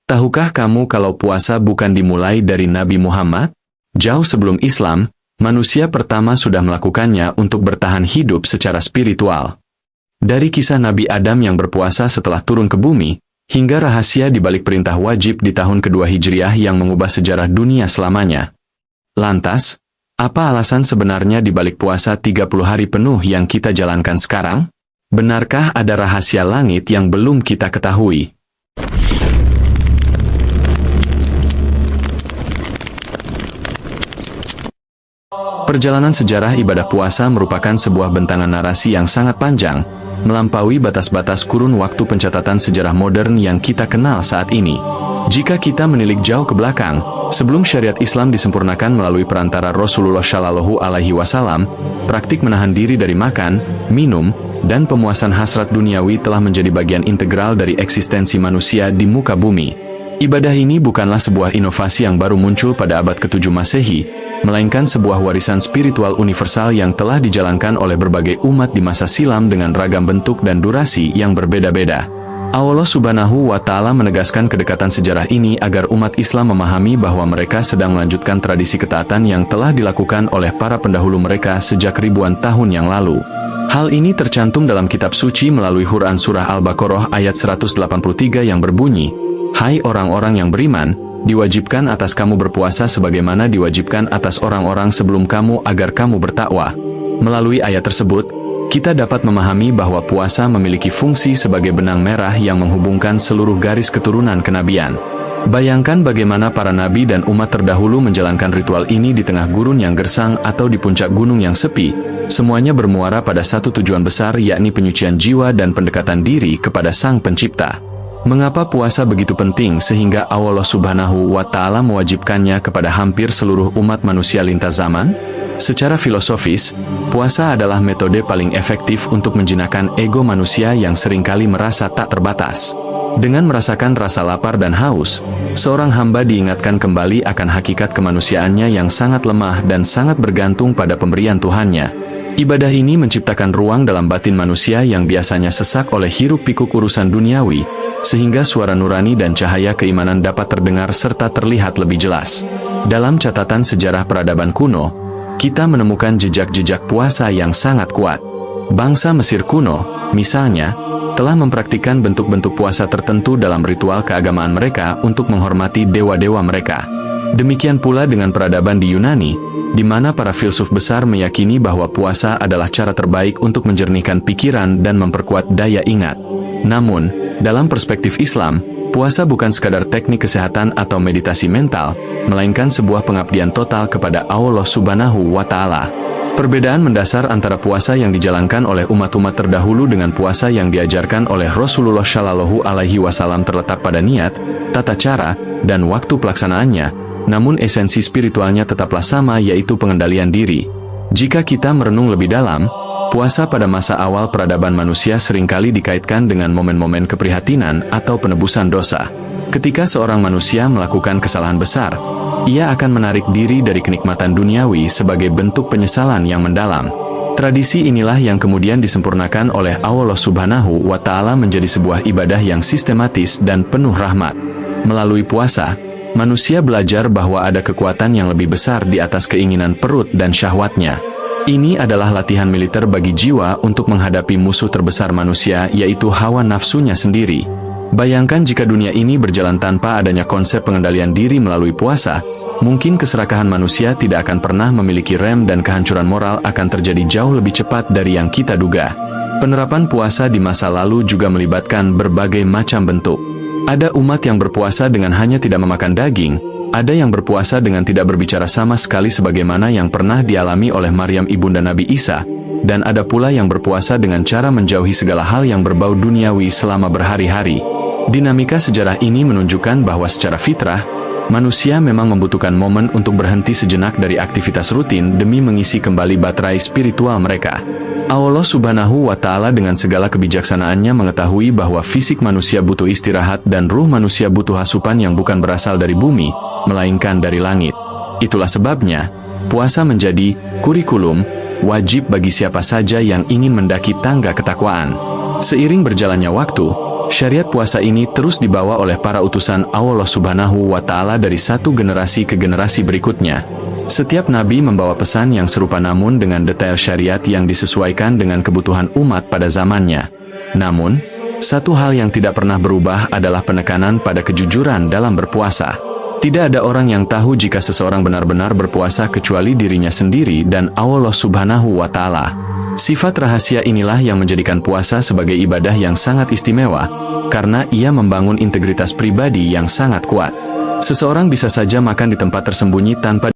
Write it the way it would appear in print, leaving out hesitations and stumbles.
Tahukah kamu kalau puasa bukan dimulai dari Nabi Muhammad? Jauh sebelum Islam, manusia pertama sudah melakukannya untuk bertahan hidup secara spiritual. Dari kisah Nabi Adam yang berpuasa setelah turun ke bumi, hingga rahasia di balik perintah wajib di tahun kedua Hijriah yang mengubah sejarah dunia selamanya. Lantas, apa alasan sebenarnya di balik puasa 30 hari penuh yang kita jalankan sekarang? Benarkah ada rahasia langit yang belum kita ketahui? Perjalanan sejarah ibadah puasa merupakan sebuah bentangan narasi yang sangat panjang, melampaui batas-batas kurun waktu pencatatan sejarah modern yang kita kenal saat ini. Jika kita menilik jauh ke belakang, sebelum syariat Islam disempurnakan melalui perantara Rasulullah Shallallahu Alaihi Wasallam, praktik menahan diri dari makan, minum, dan pemuasan hasrat duniawi telah menjadi bagian integral dari eksistensi manusia di muka bumi. Ibadah ini bukanlah sebuah inovasi yang baru muncul pada abad ke-7 Masehi, melainkan sebuah warisan spiritual universal yang telah dijalankan oleh berbagai umat di masa silam dengan ragam bentuk dan durasi yang berbeda-beda. Allah Subhanahu wa Ta'ala menegaskan kedekatan sejarah ini agar umat Islam memahami bahwa mereka sedang melanjutkan tradisi ketaatan yang telah dilakukan oleh para pendahulu mereka sejak ribuan tahun yang lalu. Hal ini tercantum dalam kitab suci melalui Quran surah Al-Baqarah ayat 183 yang berbunyi, "Hai orang-orang yang beriman, diwajibkan atas kamu berpuasa sebagaimana diwajibkan atas orang-orang sebelum kamu agar kamu bertakwa." Melalui ayat tersebut, kita dapat memahami bahwa puasa memiliki fungsi sebagai benang merah yang menghubungkan seluruh garis keturunan kenabian. Bayangkan bagaimana para nabi dan umat terdahulu menjalankan ritual ini di tengah gurun yang gersang atau di puncak gunung yang sepi, semuanya bermuara pada satu tujuan besar, yakni penyucian jiwa dan pendekatan diri kepada Sang Pencipta. Mengapa puasa begitu penting sehingga Allah Subhanahu wa Ta'ala mewajibkannya kepada hampir seluruh umat manusia lintas zaman? Secara filosofis, puasa adalah metode paling efektif untuk menjinakkan ego manusia yang seringkali merasa tak terbatas. Dengan merasakan rasa lapar dan haus, seorang hamba diingatkan kembali akan hakikat kemanusiaannya yang sangat lemah dan sangat bergantung pada pemberian Tuhannya. Ibadah ini menciptakan ruang dalam batin manusia yang biasanya sesak oleh hiruk-pikuk urusan duniawi, sehingga suara nurani dan cahaya keimanan dapat terdengar serta terlihat lebih jelas. Dalam catatan sejarah peradaban kuno, kita menemukan jejak-jejak puasa yang sangat kuat. Bangsa Mesir kuno, misalnya, telah mempraktikkan bentuk-bentuk puasa tertentu dalam ritual keagamaan mereka untuk menghormati dewa-dewa mereka. Demikian pula dengan peradaban di Yunani, di mana para filsuf besar meyakini bahwa puasa adalah cara terbaik untuk menjernihkan pikiran dan memperkuat daya ingat. Namun, dalam perspektif Islam, puasa bukan sekadar teknik kesehatan atau meditasi mental, melainkan sebuah pengabdian total kepada Allah Subhanahu wa Ta'ala. Perbedaan mendasar antara puasa yang dijalankan oleh umat-umat terdahulu dengan puasa yang diajarkan oleh Rasulullah Shallallahu Alaihi Wasallam terletak pada niat, tata cara, dan waktu pelaksanaannya, namun esensi spiritualnya tetaplah sama, yaitu pengendalian diri. Jika kita merenung lebih dalam, puasa pada masa awal peradaban manusia seringkali dikaitkan dengan momen-momen keprihatinan atau penebusan dosa. Ketika seorang manusia melakukan kesalahan besar, ia akan menarik diri dari kenikmatan duniawi sebagai bentuk penyesalan yang mendalam. Tradisi inilah yang kemudian disempurnakan oleh Allah Subhanahu wa Ta'ala menjadi sebuah ibadah yang sistematis dan penuh rahmat. Melalui puasa, manusia belajar bahwa ada kekuatan yang lebih besar di atas keinginan perut dan syahwatnya. Ini adalah latihan militer bagi jiwa untuk menghadapi musuh terbesar manusia, yaitu hawa nafsunya sendiri. Bayangkan jika dunia ini berjalan tanpa adanya konsep pengendalian diri melalui puasa, mungkin keserakahan manusia tidak akan pernah memiliki rem dan kehancuran moral akan terjadi jauh lebih cepat dari yang kita duga. Penerapan puasa di masa lalu juga melibatkan berbagai macam bentuk. Ada umat yang berpuasa dengan hanya tidak memakan daging, ada yang berpuasa dengan tidak berbicara sama sekali sebagaimana yang pernah dialami oleh Maryam ibunda Nabi Isa, dan ada pula yang berpuasa dengan cara menjauhi segala hal yang berbau duniawi selama berhari-hari. Dinamika sejarah ini menunjukkan bahwa secara fitrah, manusia memang membutuhkan momen untuk berhenti sejenak dari aktivitas rutin demi mengisi kembali baterai spiritual mereka. Allah Subhanahu wa Ta'ala dengan segala kebijaksanaannya mengetahui bahwa fisik manusia butuh istirahat dan ruh manusia butuh asupan yang bukan berasal dari bumi, melainkan dari langit. Itulah sebabnya, puasa menjadi kurikulum wajib bagi siapa saja yang ingin mendaki tangga ketakwaan. Seiring berjalannya waktu, Syariat puasa ini terus dibawa oleh para utusan Allah Subhanahu wa Ta'ala dari satu generasi ke generasi berikutnya. Setiap nabi membawa pesan yang serupa namun dengan detail syariat yang disesuaikan dengan kebutuhan umat pada zamannya. Namun, satu hal yang tidak pernah berubah adalah penekanan pada kejujuran dalam berpuasa. Tidak ada orang yang tahu jika seseorang benar-benar berpuasa kecuali dirinya sendiri dan Allah Subhanahu wa Ta'ala. Sifat rahasia inilah yang menjadikan puasa sebagai ibadah yang sangat istimewa, karena ia membangun integritas pribadi yang sangat kuat. Seseorang bisa saja makan di tempat tersembunyi tanpa